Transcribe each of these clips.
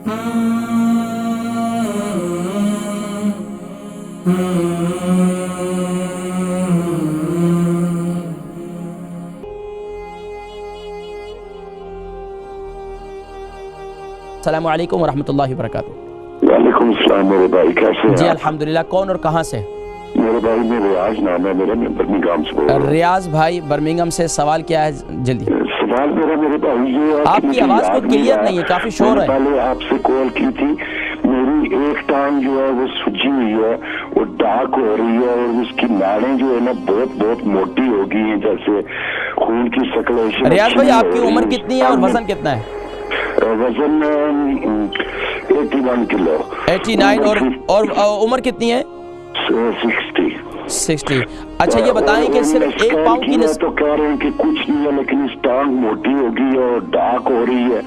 अस्सलामु अलैकुम वरहमतुल्लाहि वबरकातुहू। वालेकुम अस्सलाम मेरे भाई, कैसे हैं जी आप? अल्हम्दुलिल्लाह। कौन और कहाँ से? मेरे भाई में रियाज नाम है मेरा, मैं बर्मिंघम से बोल रहा हूँ। रियाज भाई बर्मिंघम से, सवाल क्या है जल्दी? सवाल मेरा मेरे भाई ये है कि आपकी मुझे आवाज़ याद को क्लियर नहीं है, काफ़ी शोर है। पहले आपसे कॉल की थी, मेरी एक टांग जो है वो सूजी हुई है, वो डार्क हो रही है और उसकी नाड़ें जो है ना बहुत बहुत मोटी हो गई हैं, जैसे खून की सर्कुलेशन। रियाज भाई आपकी उम्र कितनी है और वजन कितना है? वजन 81 किलो। 89 और उम्र कितनी है? 60। अच्छा ये बताएं कि सिर्फ एक पाँव की तो कह रहे हैं कि कुछ नहीं है, लेकिन इस टांग मोटी होगी और डार्क हो रही है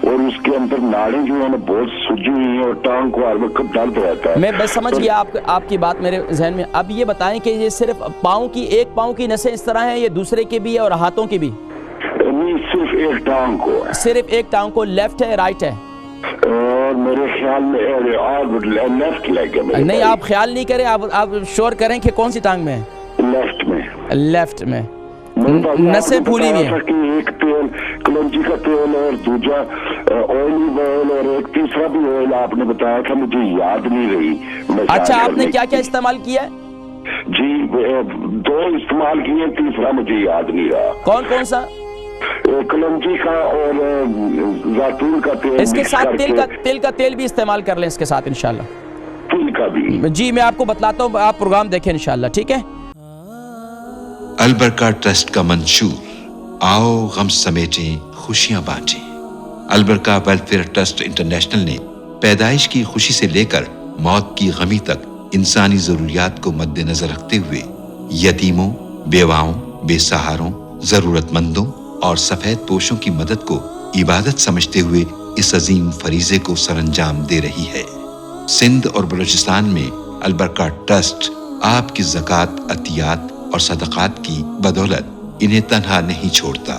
और उसके अंदर नाड़ें जो है ना बहुत सूजी हुई है और टांग को हर वक्त दर्द रहता है। मैं बस समझ गया आपकी बात मेरे जहन में। अब ये बताएं कि ये सिर्फ एक पाँव की नसें इस तरह हैं, ये दूसरे की भी है और हाथों की भी? नहीं, सिर्फ एक टांग को है। सिर्फ एक टांग को, लेफ्ट है राइट है? और मेरे ख्याल में लेफ्ट लेग है मेरे नहीं, भाई। आप ख्याल नहीं करें, आप श्योर करें कि कौन सी टांग में है? लेफ्ट में नसें फूली हुई हैं। एक तेल कलौंजी का तेल और दूसरा ऑलिव ऑयल और एक तीसरा भी ऑयल आपने बताया था, मुझे याद नहीं रही। अच्छा आपने क्या क्या इस्तेमाल किया है? जी 2 इस्तेमाल किए, तीसरा मुझे याद नहीं रहा। कौन कौन सा? कलौंजी का और जैतून का तेल। इसके साथ तेल का तेल भी इस्तेमाल कर लें इसके साथ इंशाल्लाह। तिल का भी? जी मैं आपको बतलाता हूँ, आप प्रोग्राम देखें इंशाल्लाह, ठीक है? अलबरका ट्रस्ट का मंशूर, आओ गम समेटें खुशियां बांटें। अलबरका वेलफेयर ट्रस्ट इंटरनेशनल ने पैदाइश की खुशी से लेकर मौत की गमी तक इंसानी जरूरियात को मद्देनजर रखते हुए यतीमों, बेवाओं, बेसहारों, जरूरतमंदों और सफेद पोशों की मदद को इबादत समझते हुए इस अजीम फरीजे को सरअंजाम दे रही है। सिंध और बलूचिस्तान में अलबरका ट्रस्ट आपकी ज़कात, अतियात और सदक़ात की बदौलत इन्हें तन्हा नहीं छोड़ता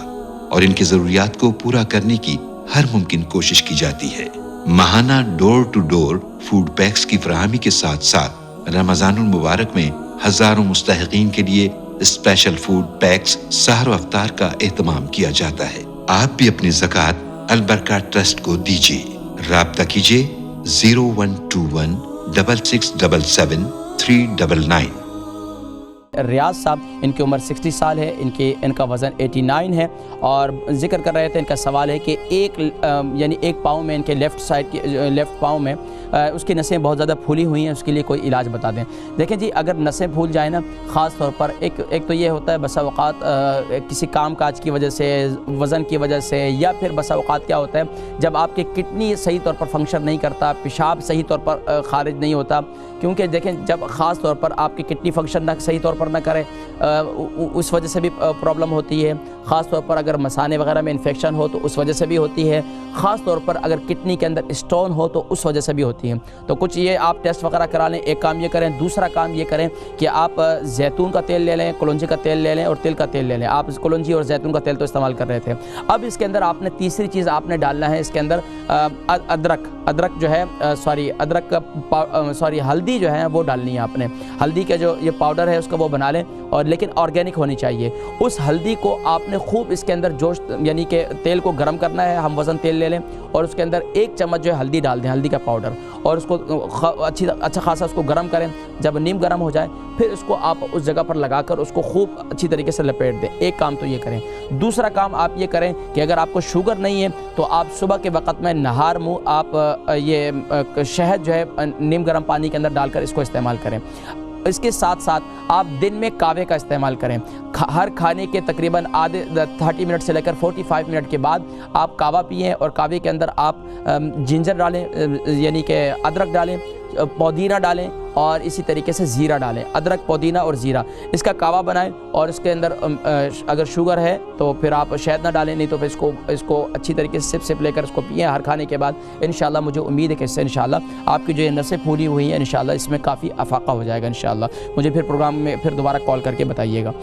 और इनकी ज़रूरियात को पूरा करने की हर मुमकिन कोशिश की जाती है। माहाना door to door food packs की फराहमी के साथ साथ रमज़ानुल मुबारक में हजारों मुस्तहिकीन के लिए स्पेशल फूड पैक्स सहर अफ्तार का एहतमाम किया जाता है। आप भी अपनी ज़कात अलबरका ट्रस्ट को दीजिए। राब्ता कीजिए 0121 6677 399। रियाज साहब, इनकी उम्र 60 साल है, इनका वज़न 89 है और जिक्र कर रहे थे, इनका सवाल है कि एक पाँव में, इनके लेफ़्ट पाँव में उसकी नसें बहुत ज़्यादा फूली हुई हैं, उसके लिए कोई इलाज बता दें। देखें जी, अगर नसें फूल जाए ना, ख़ास तौर पर एक तो ये होता है बसा औक़ात किसी काम काज की वजह से, वज़न की वजह से, या फिर बसा औक़ात क्या होता है जब आपकी किडनी सही तौर पर फंक्शन नहीं करता, पेशाब सही तौर पर ख़ारिज नहीं होता। क्योंकि देखें, जब ख़ास तौर पर आपकी किडनी फंक्शन सही तौर पर ना करे, उस वजह से भी प्रॉब्लम होती है। ख़ास तौर पर अगर मसाने वगैरह में इन्फेक्शन हो तो उस वजह से भी होती है। ख़ास तौर पर अगर किडनी के अंदर स्टोन हो तो उस वजह से भी होती है। तो कुछ ये आप टेस्ट वगैरह करा लें, एक काम ये करें। दूसरा काम ये करें कि आप जैतून का तेल ले लें, कलौंजी का तेल ले लें और तिल का तेल ले लें। आप कलौंजी और जैतून का तेल तो इस्तेमाल कर रहे थे। अब इसके अंदर आपने तीसरी चीज़ आपने डालना है इसके अंदर, अदरक जो है, हल्दी जो है वो डालनी है आपने। हल्दी का जो ये पाउडर है उसका वो बना लें, और लेकिन ऑर्गेनिक होनी चाहिए। उस हल्दी को आपने खूब इसके अंदर जोश, यानी कि तेल को गर्म करना है। हम वज़न तेल ले लें और उसके अंदर 1 चम्मच जो है हल्दी डाल दें, हल्दी का पाउडर, और उसको अच्छा खासा उसको गर्म करें। जब नीम गर्म हो जाए फिर उसको आप उस जगह पर लगाकर उसको खूब अच्छी तरीके से लपेट दें। एक काम तो ये करें। दूसरा काम आप ये करें कि अगर आपको शुगर नहीं है तो आप सुबह के वक़्त में नहार मुँह आप ये शहद जो है नीम गर्म पानी के अंदर डालकर इसको इस्तेमाल करें। इसके साथ साथ आप दिन में कावे का इस्तेमाल करें। हर खाने के तकरीबन 30 मिनट से लेकर 45 मिनट के बाद आप कावा पिएं, और कावे के अंदर आप जिंजर डालें, यानी कि अदरक डालें, पुदीना डालें और इसी तरीके से ज़ीरा डालें। अदरक, पुदीना और ज़ीरा, इसका कावा बनाएं। और इसके अंदर अगर शुगर है तो फिर आप शहद ना डालें, नहीं तो फिर इसको अच्छी तरीके से सिप लेकर इसको पिएँ हर खाने के बाद। इंशाल्लाह मुझे उम्मीद है कि इससे इंशाल्लाह आपकी जो ये नसें फूली हुई हैं, इंशाल्लाह इसमें काफ़ी अफाका हो जाएगा। इंशाल्लाह मुझे फिर प्रोग्राम में फिर दोबारा कॉल करके बताइएगा।